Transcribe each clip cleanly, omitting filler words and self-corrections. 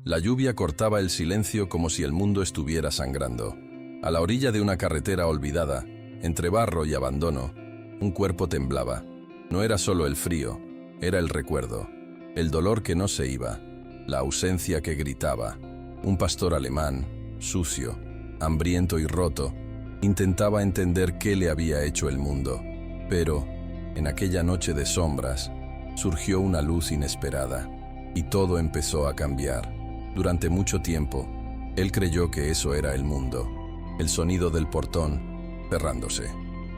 La lluvia cortaba el silencio como si el mundo estuviera sangrando. A la orilla de una carretera olvidada, entre barro y abandono, un cuerpo temblaba. No era solo el frío, era el recuerdo, el dolor que no se iba, la ausencia que gritaba. Un pastor alemán, sucio, hambriento y roto, intentaba entender qué le había hecho el mundo. Pero, en aquella noche de sombras, surgió una luz inesperada, y todo empezó a cambiar. Durante mucho tiempo, él creyó que eso era el mundo. El sonido del portón, cerrándose.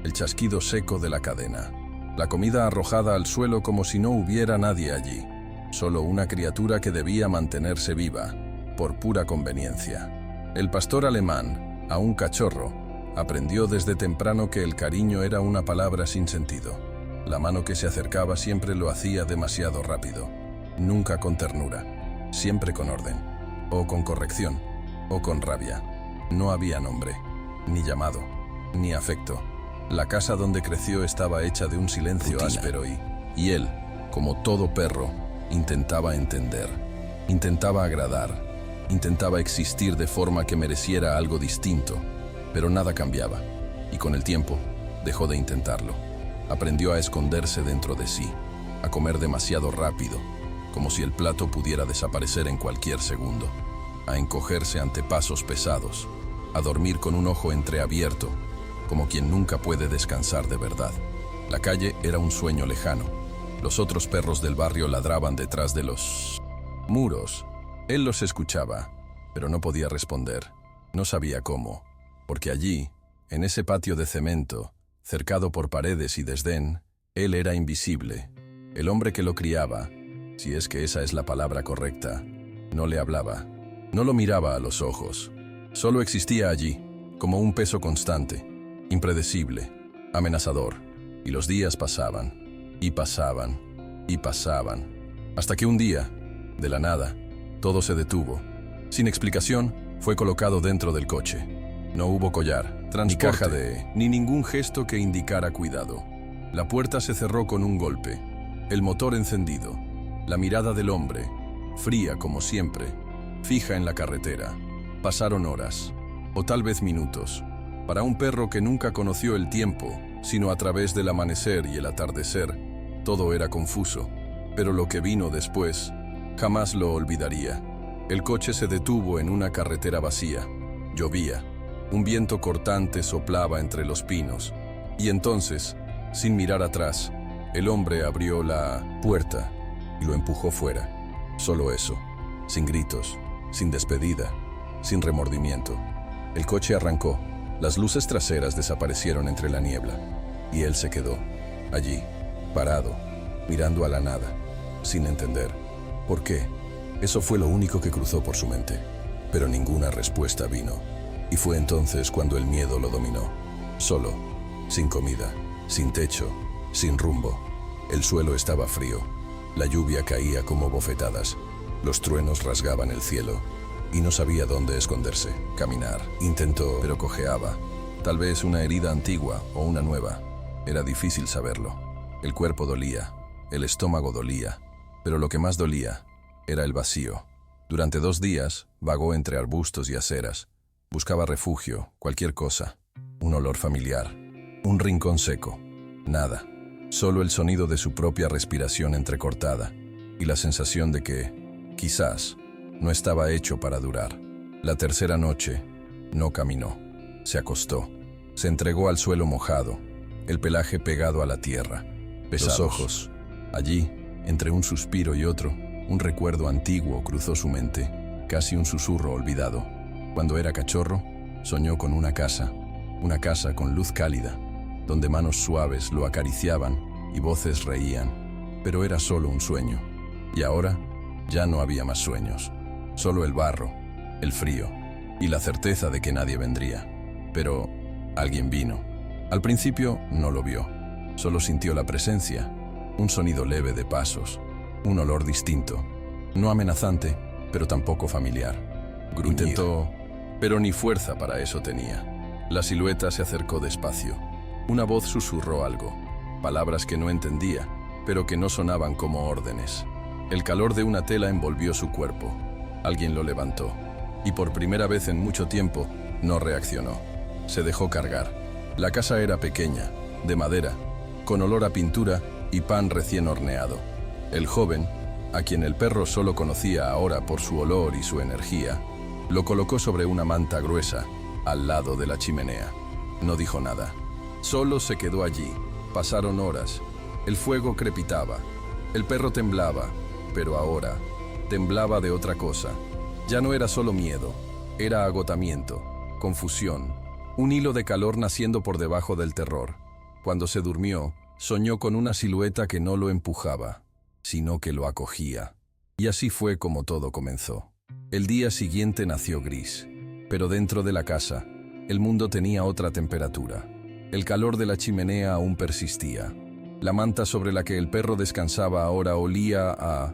El chasquido seco de la cadena. La comida arrojada al suelo como si no hubiera nadie allí. Solo una criatura que debía mantenerse viva, por pura conveniencia. El pastor alemán, aún cachorro, aprendió desde temprano que el cariño era una palabra sin sentido. La mano que se acercaba siempre lo hacía demasiado rápido. Nunca con ternura, siempre con orden, o con corrección, o con rabia. No había nombre, ni llamado, ni afecto. La casa donde creció estaba hecha de un silencio áspero y él, como todo perro, intentaba entender, intentaba agradar, intentaba existir de forma que mereciera algo distinto, pero nada cambiaba, y con el tiempo dejó de intentarlo. Aprendió a esconderse dentro de sí, a comer demasiado rápido, como si el plato pudiera desaparecer en cualquier segundo, a encogerse ante pasos pesados, a dormir con un ojo entreabierto, como quien nunca puede descansar de verdad. La calle era un sueño lejano. Los otros perros del barrio ladraban detrás de los muros. Él los escuchaba, pero no podía responder. No sabía cómo, porque allí, en ese patio de cemento, cercado por paredes y desdén, él era invisible. El hombre que lo criaba, si es que esa es la palabra correcta, no le hablaba, no lo miraba a los ojos. Solo existía allí, como un peso constante, impredecible, amenazador, y los días pasaban, y pasaban, y pasaban, hasta que un día, de la nada, todo se detuvo. Sin explicación, fue colocado dentro del coche. No hubo collar, transporte, ni ningún gesto que indicara cuidado. La puerta se cerró con un golpe, el motor encendido, la mirada del hombre, fría como siempre, fija en la carretera. Pasaron horas, o tal vez minutos. Para un perro que nunca conoció el tiempo, sino a través del amanecer y el atardecer, todo era confuso. Pero lo que vino después, jamás lo olvidaría. El coche se detuvo en una carretera vacía. Llovía. Un viento cortante soplaba entre los pinos. Y entonces, sin mirar atrás, el hombre abrió la puerta y lo empujó fuera. Solo eso, sin gritos, sin despedida, sin remordimiento. El coche arrancó, las luces traseras desaparecieron entre la niebla, y él se quedó, allí, parado, mirando a la nada, sin entender. ¿Por qué? Eso fue lo único que cruzó por su mente, pero ninguna respuesta vino, y fue entonces cuando el miedo lo dominó. Solo, sin comida, sin techo, sin rumbo. El suelo estaba frío, la lluvia caía como bofetadas, los truenos rasgaban el cielo, y no sabía dónde esconderse. Caminar. Intentó, pero cojeaba. Tal vez una herida antigua o una nueva. Era difícil saberlo. El cuerpo dolía, el estómago dolía, pero lo que más dolía era el vacío. Durante 2 días vagó entre arbustos y aceras. Buscaba refugio, cualquier cosa. Un olor familiar, un rincón seco. Nada. Solo el sonido de su propia respiración entrecortada y la sensación de que, quizás, no estaba hecho para durar. La tercera noche, no caminó. Se acostó. Se entregó al suelo mojado, el pelaje pegado a la tierra. Pesados. Los ojos. Allí, entre un suspiro y otro, un recuerdo antiguo cruzó su mente, casi un susurro olvidado. Cuando era cachorro, soñó con una casa con luz cálida, donde manos suaves lo acariciaban y voces reían. Pero era solo un sueño. Y ahora, ya no había más sueños. Solo el barro, el frío y la certeza de que nadie vendría. Pero alguien vino. Al principio no lo vio, solo sintió la presencia, un sonido leve de pasos, un olor distinto, no amenazante, pero tampoco familiar. Intentó, pero ni fuerza para eso tenía. La silueta se acercó despacio. Una voz susurró algo, palabras que no entendía, pero que no sonaban como órdenes. El calor de una tela envolvió su cuerpo. Alguien lo levantó, y por primera vez en mucho tiempo no reaccionó. Se dejó cargar. La casa era pequeña, de madera, con olor a pintura y pan recién horneado. El joven, a quien el perro solo conocía ahora por su olor y su energía, lo colocó sobre una manta gruesa, al lado de la chimenea. No dijo nada. Solo se quedó allí. Pasaron horas. El fuego crepitaba. El perro temblaba, pero ahora temblaba de otra cosa. Ya no era solo miedo, era agotamiento, confusión, un hilo de calor naciendo por debajo del terror. Cuando se durmió, soñó con una silueta que no lo empujaba, sino que lo acogía. Y así fue como todo comenzó. El día siguiente nació Gris, pero dentro de la casa, el mundo tenía otra temperatura. El calor de la chimenea aún persistía. La manta sobre la que el perro descansaba ahora olía a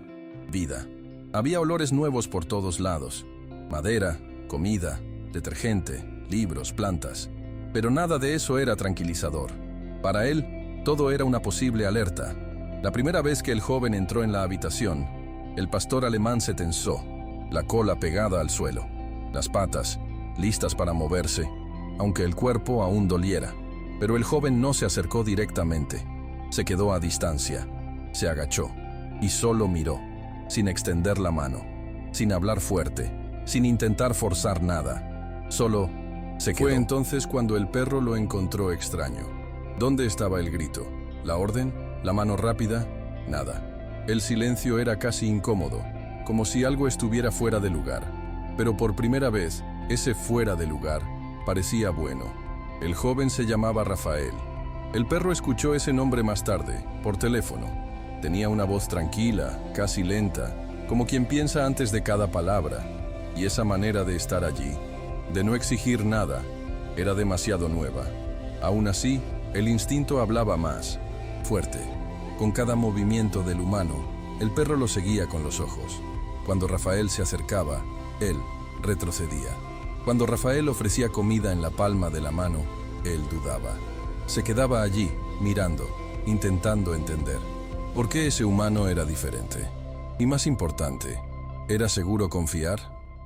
vida. Había olores nuevos por todos lados. Madera, comida, detergente, libros, plantas. Pero nada de eso era tranquilizador. Para él, todo era una posible alerta. La primera vez que el joven entró en la habitación, el pastor alemán se tensó, la cola pegada al suelo, las patas listas para moverse, aunque el cuerpo aún doliera. Pero el joven no se acercó directamente. Se quedó a distancia, se agachó y solo miró, sin extender la mano, sin hablar fuerte, sin intentar forzar nada. Solo se quedó. Fue entonces cuando el perro lo encontró extraño. ¿Dónde estaba el grito? ¿La orden? ¿La mano rápida? Nada. El silencio era casi incómodo, como si algo estuviera fuera de lugar. Pero por primera vez, ese fuera de lugar parecía bueno. El joven se llamaba Rafael. El perro escuchó ese nombre más tarde, por teléfono. Tenía una voz tranquila, casi lenta, como quien piensa antes de cada palabra. Y esa manera de estar allí, de no exigir nada, era demasiado nueva. Aún así, el instinto hablaba más, fuerte. Con cada movimiento del humano, el perro lo seguía con los ojos. Cuando Rafael se acercaba, él retrocedía. Cuando Rafael ofrecía comida en la palma de la mano, él dudaba. Se quedaba allí, mirando, intentando entender. ¿Por qué ese humano era diferente? Y más importante, ¿era seguro confiar?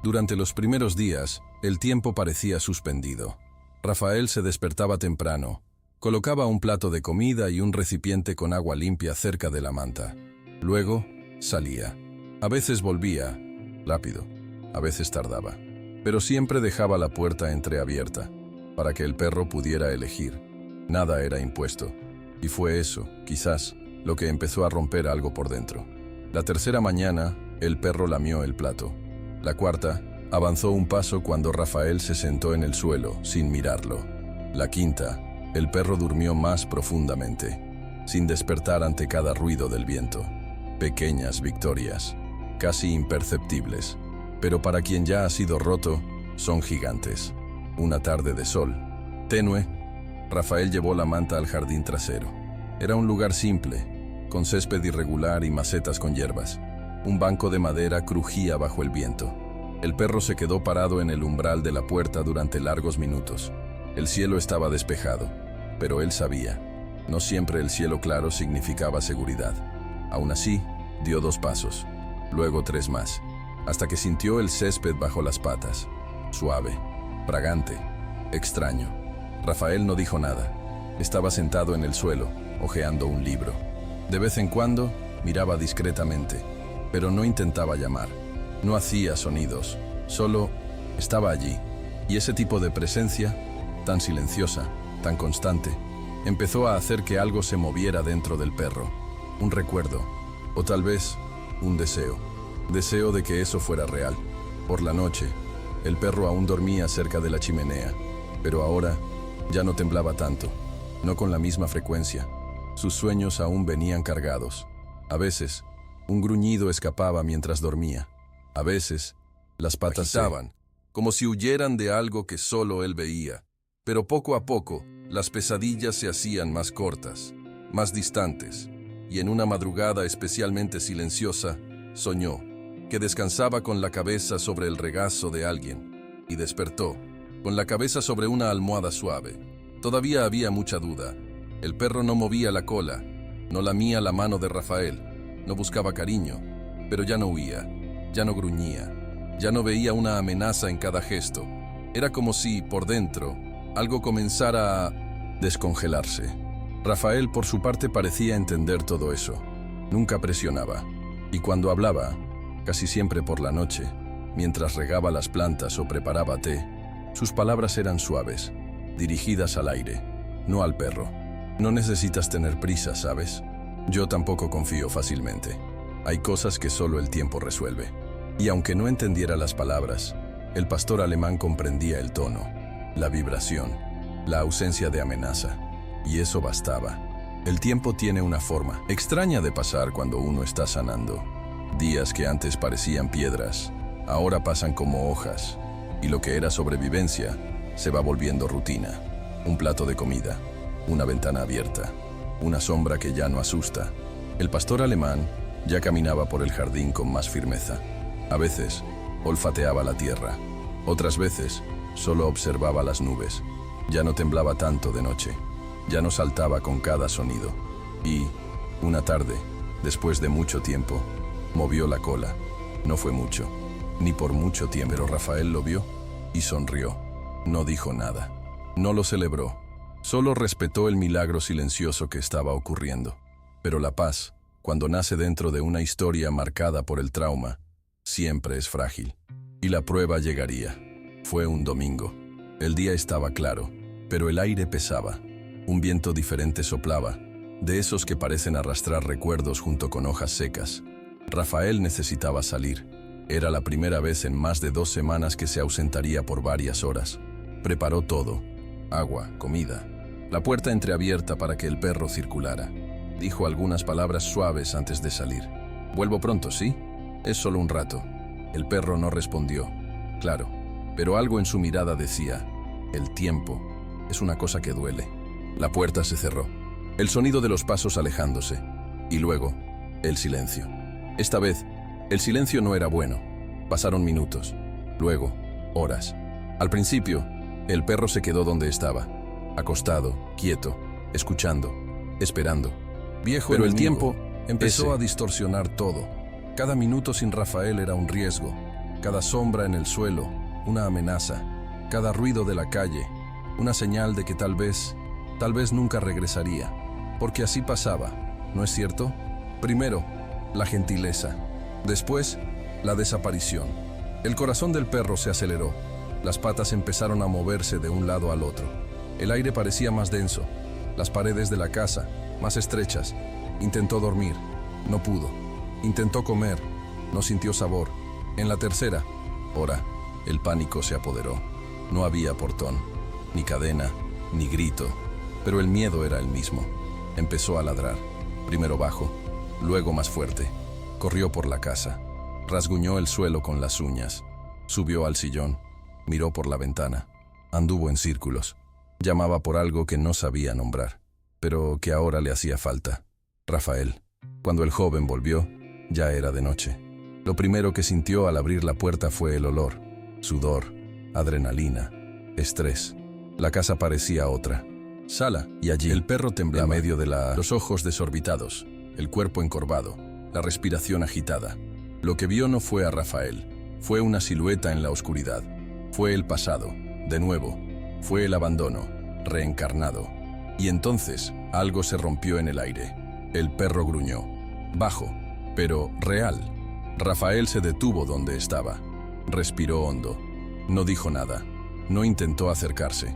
Durante los primeros días, el tiempo parecía suspendido. Rafael se despertaba temprano, colocaba un plato de comida y un recipiente con agua limpia cerca de la manta. Luego, salía. A veces volvía, rápido, a veces tardaba, pero siempre dejaba la puerta entreabierta, para que el perro pudiera elegir. Nada era impuesto, y fue eso, quizás, lo que empezó a romper algo por dentro. La tercera mañana, el perro lamió el plato. La cuarta, avanzó un paso cuando Rafael se sentó en el suelo, sin mirarlo. La quinta, el perro durmió más profundamente, sin despertar ante cada ruido del viento. Pequeñas victorias, casi imperceptibles, pero para quien ya ha sido roto, son gigantes. Una tarde de sol, tenue, Rafael llevó la manta al jardín trasero. Era un lugar simple, con césped irregular y macetas con hierbas. Un banco de madera crujía bajo el viento. El perro se quedó parado en el umbral de la puerta durante largos minutos. El cielo estaba despejado, pero él sabía. No siempre el cielo claro significaba seguridad. Aún así, dio 2 pasos, luego 3 más, hasta que sintió el césped bajo las patas. Suave, fragante, extraño. Rafael no dijo nada. Estaba sentado en el suelo, hojeando un libro. De vez en cuando, miraba discretamente, pero no intentaba llamar. No hacía sonidos, solo estaba allí. Y ese tipo de presencia, tan silenciosa, tan constante, empezó a hacer que algo se moviera dentro del perro. Un recuerdo, o tal vez un deseo. Deseo de que eso fuera real. Por la noche, el perro aún dormía cerca de la chimenea, pero ahora ya no temblaba tanto, no con la misma frecuencia. Sus sueños aún venían cargados. A veces, un gruñido escapaba mientras dormía. A veces, las patas agitaban, como si huyeran de algo que solo él veía. Pero poco a poco, las pesadillas se hacían más cortas, más distantes, y en una madrugada especialmente silenciosa, soñó que descansaba con la cabeza sobre el regazo de alguien, y despertó, con la cabeza sobre una almohada suave. Todavía había mucha duda. El perro no movía la cola, no lamía la mano de Rafael, no buscaba cariño, pero ya no huía, ya no gruñía, Ya no veía una amenaza en cada gesto. Era como si, por dentro, algo comenzara a descongelarse. Rafael, por su parte, parecía entender todo eso. Nunca presionaba. Y cuando hablaba, casi siempre por la noche, mientras regaba las plantas o preparaba té, sus palabras eran suaves, dirigidas al aire, no al perro. No necesitas tener prisa, ¿sabes? Yo tampoco confío fácilmente. Hay cosas que solo el tiempo resuelve. Y aunque no entendiera las palabras, el pastor alemán comprendía el tono, la vibración, la ausencia de amenaza. Y eso bastaba. El tiempo tiene una forma extraña de pasar cuando uno está sanando. Días que antes parecían piedras, ahora pasan como hojas. Y lo que era sobrevivencia se va volviendo rutina. Un plato de comida, una ventana abierta, una sombra que ya no asusta. El pastor alemán ya caminaba por el jardín con más firmeza. A veces, olfateaba la tierra. Otras veces, solo observaba las nubes. Ya no temblaba tanto de noche. Ya no saltaba con cada sonido. Y, una tarde, después de mucho tiempo, movió la cola. No fue mucho, ni por mucho tiempo, pero Rafael lo vio y sonrió. No dijo nada. No lo celebró. Solo respetó el milagro silencioso que estaba ocurriendo. Pero la paz, cuando nace dentro de una historia marcada por el trauma, siempre es frágil. Y la prueba llegaría. Fue un domingo. El día estaba claro, pero el aire pesaba. Un viento diferente soplaba, de esos que parecen arrastrar recuerdos junto con hojas secas. Rafael necesitaba salir. Era la primera vez en más de 2 semanas que se ausentaría por varias horas. Preparó todo: agua, comida, la puerta entreabierta para que el perro circulara. Dijo algunas palabras suaves antes de salir. «Vuelvo pronto, ¿sí? Es solo un rato». El perro no respondió. Claro, pero algo en su mirada decía: el tiempo es una cosa que duele. La puerta se cerró. El sonido de los pasos alejándose. Y luego, el silencio. Esta vez, el silencio no era bueno. Pasaron minutos. Luego, horas. Al principio, el perro se quedó donde estaba, acostado, quieto, escuchando, esperando. Viejo, pero el tiempo empezó a distorsionar todo. Cada minuto sin Rafael era un riesgo. Cada sombra en el suelo, una amenaza. Cada ruido de la calle, una señal de que tal vez nunca regresaría. Porque así pasaba, ¿no es cierto? Primero, la gentileza. Después, la desaparición. El corazón del perro se aceleró. Las patas empezaron a moverse de un lado al otro. El aire parecía más denso. Las paredes de la casa, más estrechas. Intentó dormir. No pudo. Intentó comer. No sintió sabor. En la tercera hora, el pánico se apoderó. No había portón, ni cadena, ni grito. Pero el miedo era el mismo. Empezó a ladrar. Primero bajo, luego más fuerte. Corrió por la casa. Rasguñó el suelo con las uñas. Subió al sillón. Miró por la ventana. Anduvo en círculos. Llamaba por algo que no sabía nombrar, pero que ahora le hacía falta. Rafael. Cuando el joven volvió, ya era de noche. Lo primero que sintió al abrir la puerta fue el olor. Sudor, adrenalina, estrés. La casa parecía otra. Sala, y allí el perro temblaba en medio de los ojos desorbitados, el cuerpo encorvado, la respiración agitada. Lo que vio no fue a Rafael, fue una silueta en la oscuridad. Fue el pasado, de nuevo. Fue el abandono, reencarnado. Y entonces, algo se rompió en el aire. El perro gruñó. Bajo, pero real. Rafael se detuvo donde estaba. Respiró hondo. No dijo nada. No intentó acercarse.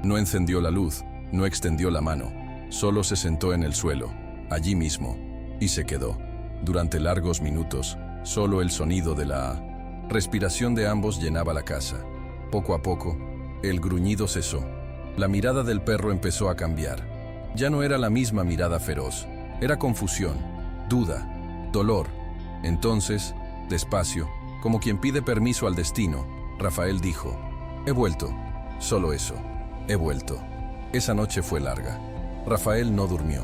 No encendió la luz. No extendió la mano. Solo se sentó en el suelo, allí mismo, y se quedó. Durante largos minutos, solo el sonido de la respiración de ambos llenaba la casa. Poco a poco, el gruñido cesó. La mirada del perro empezó a cambiar. Ya no era la misma mirada feroz. Era confusión, duda, dolor. Entonces, despacio, como quien pide permiso al destino, Rafael dijo: «He vuelto. Solo eso. He vuelto». Esa noche fue larga. Rafael no durmió.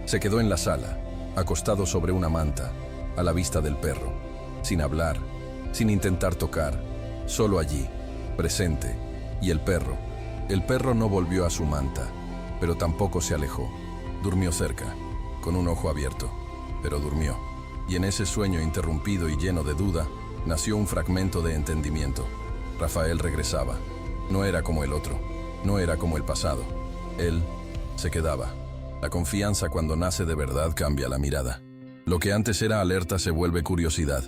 Se quedó en la sala, acostado sobre una manta, a la vista del perro, sin hablar, sin intentar tocar, solo allí, presente. Y el perro no volvió a su manta, pero tampoco se alejó. Durmió cerca, con un ojo abierto, pero durmió. Y en ese sueño interrumpido y lleno de duda, nació un fragmento de entendimiento. Rafael regresaba. No era como el otro, no era como el pasado. Él se quedaba. La confianza cuando nace de verdad cambia la mirada. Lo que antes era alerta se vuelve curiosidad.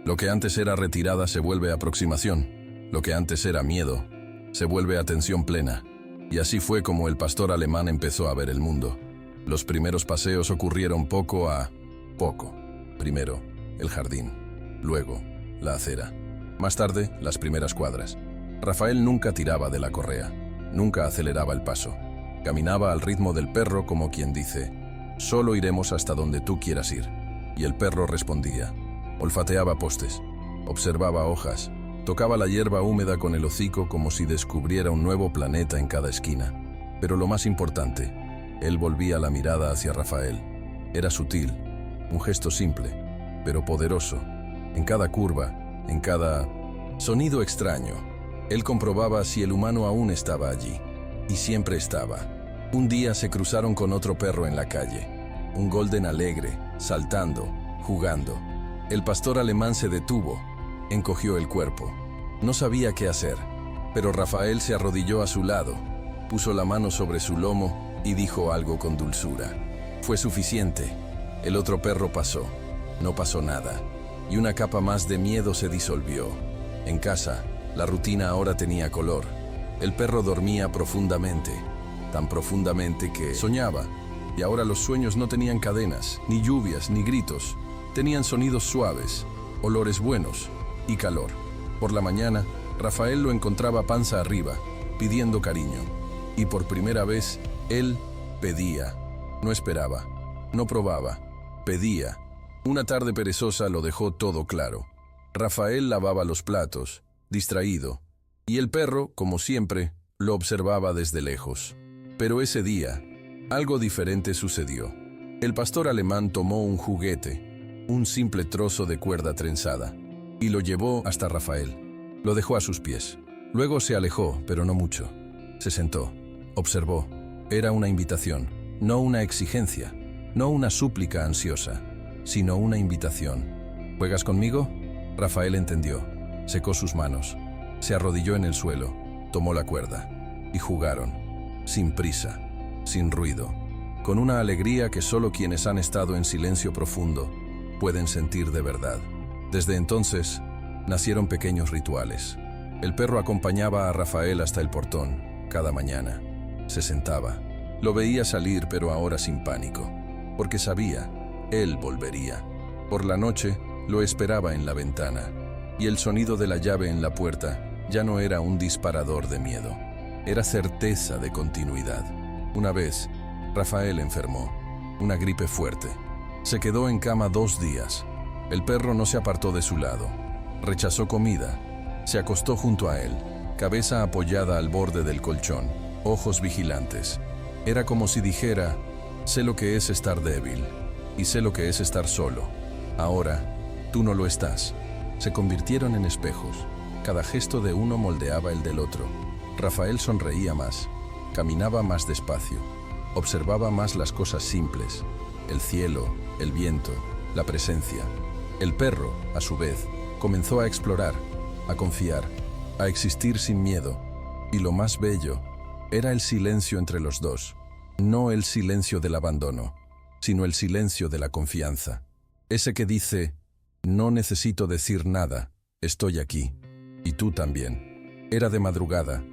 Lo que antes era retirada se vuelve aproximación. Lo que antes era miedo se vuelve atención plena. Y así fue como el pastor alemán empezó a ver el mundo. Los primeros paseos ocurrieron poco a poco. Primero, el jardín. Luego, la acera. Más tarde, las primeras cuadras. Rafael nunca tiraba de la correa. Nunca aceleraba el paso. Caminaba al ritmo del perro como quien dice, «Solo iremos hasta donde tú quieras ir». Y el perro respondía. Olfateaba postes, observaba hojas, tocaba la hierba húmeda con el hocico como si descubriera un nuevo planeta en cada esquina. Pero lo más importante, él volvía la mirada hacia Rafael. Era sutil, un gesto simple, pero poderoso. En cada curva, en cada sonido extraño, él comprobaba si el humano aún estaba allí. Y siempre estaba. Un día se cruzaron con otro perro en la calle. Un golden alegre, saltando, jugando. El pastor alemán se detuvo, encogió el cuerpo. No sabía qué hacer, pero Rafael se arrodilló a su lado, puso la mano sobre su lomo y dijo algo con dulzura. Fue suficiente. El otro perro pasó. No pasó nada. Y una capa más de miedo se disolvió. En casa, la rutina ahora tenía color. El perro dormía profundamente, tan profundamente que soñaba. Y ahora los sueños no tenían cadenas, ni lluvias, ni gritos. Tenían sonidos suaves, olores buenos y calor. Por la mañana, Rafael lo encontraba panza arriba, pidiendo cariño. Y por primera vez, él pedía. No esperaba, no probaba, pedía. Una tarde perezosa lo dejó todo claro. Rafael lavaba los platos, distraído, y el perro, como siempre, lo observaba desde lejos. Pero ese día, algo diferente sucedió. El pastor alemán tomó un juguete, un simple trozo de cuerda trenzada, y lo llevó hasta Rafael. Lo dejó a sus pies. Luego se alejó, pero no mucho. Se sentó, observó. Era una invitación, no una exigencia, no una súplica ansiosa, sino una invitación. ¿Juegas conmigo? Rafael entendió. Secó sus manos. Se arrodilló en el suelo, tomó la cuerda, y jugaron, sin prisa, sin ruido, con una alegría que solo quienes han estado en silencio profundo pueden sentir de verdad. Desde entonces, nacieron pequeños rituales. El perro acompañaba a Rafael hasta el portón, cada mañana. Se sentaba. Lo veía salir, pero ahora sin pánico, porque sabía, él volvería. Por la noche, lo esperaba en la ventana, y el sonido de la llave en la puerta ya no era un disparador de miedo. Era certeza de continuidad. Una vez, Rafael enfermó, una gripe fuerte. Se quedó en cama 2 días. El perro no se apartó de su lado. Rechazó comida. Se acostó junto a él, cabeza apoyada al borde del colchón, ojos vigilantes. Era como si dijera, sé lo que es estar débil, y sé lo que es estar solo. Ahora, tú no lo estás. Se convirtieron en espejos. Cada gesto de uno moldeaba el del otro. Rafael sonreía más, caminaba más despacio, observaba más las cosas simples, el cielo, el viento, la presencia. El perro, a su vez, comenzó a explorar, a confiar, a existir sin miedo. Y lo más bello era el silencio entre los dos. No el silencio del abandono, sino el silencio de la confianza. Ese que dice, no necesito decir nada, estoy aquí. Y tú también. Era de madrugada.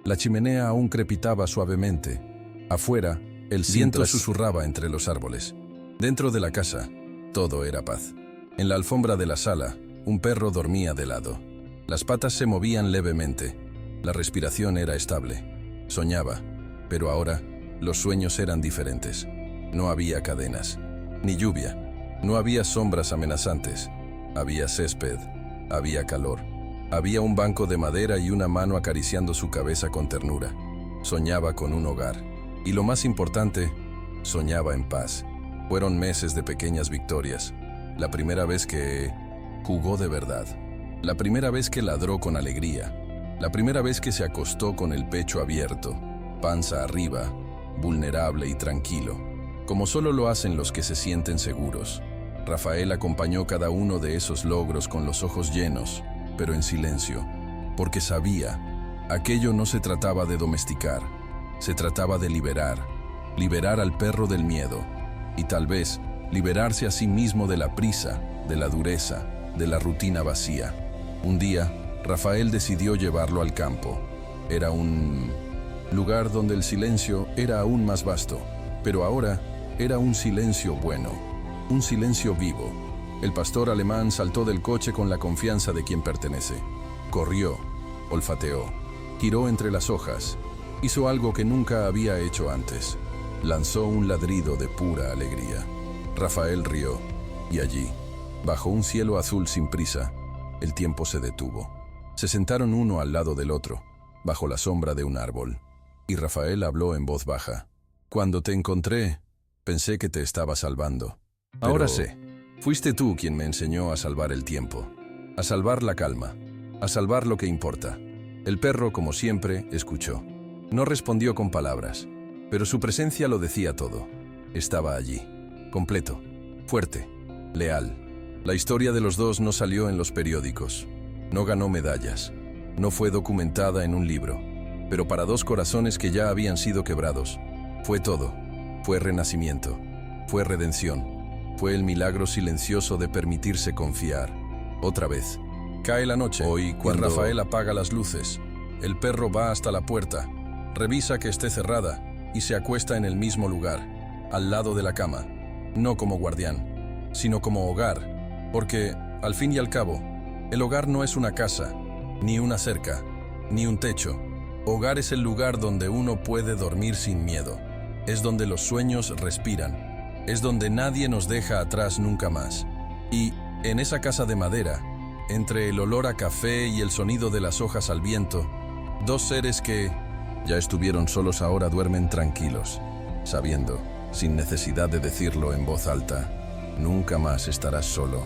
La chimenea aún crepitaba suavemente. Afuera, el viento susurraba entre los árboles. Dentro de la casa, todo era paz. En la alfombra de la sala, un perro dormía de lado. Las patas se movían levemente. La respiración era estable. Soñaba, pero ahora los sueños eran diferentes. No había cadenas, ni lluvia. No había sombras amenazantes. Había césped, había calor. Había un banco de madera y una mano acariciando su cabeza con ternura. Soñaba con un hogar. Y lo más importante, soñaba en paz. Fueron meses de pequeñas victorias. La primera vez que jugó de verdad. La primera vez que ladró con alegría. La primera vez que se acostó con el pecho abierto, panza arriba, vulnerable y tranquilo, como solo lo hacen los que se sienten seguros. Rafael acompañó cada uno de esos logros con los ojos llenos, pero en silencio, porque sabía, aquello no se trataba de domesticar, se trataba de liberar al perro del miedo, y tal vez liberarse a sí mismo de la prisa, de la dureza, de la rutina vacía. Un día, Rafael decidió llevarlo al campo. Era un lugar donde el silencio era aún más vasto, pero ahora era un silencio bueno, un silencio vivo. El pastor alemán saltó del coche con la confianza de quien pertenece. Corrió, olfateó, giró entre las hojas, hizo algo que nunca había hecho antes. Lanzó un ladrido de pura alegría. Rafael rió, y allí, bajo un cielo azul sin prisa, el tiempo se detuvo. Se sentaron uno al lado del otro, bajo la sombra de un árbol, y Rafael habló en voz baja. Cuando te encontré, pensé que te estaba salvando. Ahora sé, fuiste tú quien me enseñó a salvar el tiempo, a salvar la calma, a salvar lo que importa. El perro, como siempre, escuchó. No respondió con palabras, pero su presencia lo decía todo. Estaba allí, completo, fuerte, leal. La historia de los dos no salió en los periódicos, no ganó medallas, no fue documentada en un libro, pero para dos corazones que ya habían sido quebrados, fue todo. Fue renacimiento, fue redención, fue el milagro silencioso de permitirse confiar. Otra vez. Cae la noche. Hoy, cuando Rafael apaga las luces, el perro va hasta la puerta, revisa que esté cerrada y se acuesta en el mismo lugar, al lado de la cama, no como guardián, sino como hogar, porque, al fin y al cabo, el hogar no es una casa, ni una cerca, ni un techo. Hogar es el lugar donde uno puede dormir sin miedo. Es donde los sueños respiran. Es donde nadie nos deja atrás nunca más. Y, en esa casa de madera, entre el olor a café y el sonido de las hojas al viento, dos seres que ya estuvieron solos ahora duermen tranquilos, sabiendo, sin necesidad de decirlo en voz alta, nunca más estarás solo.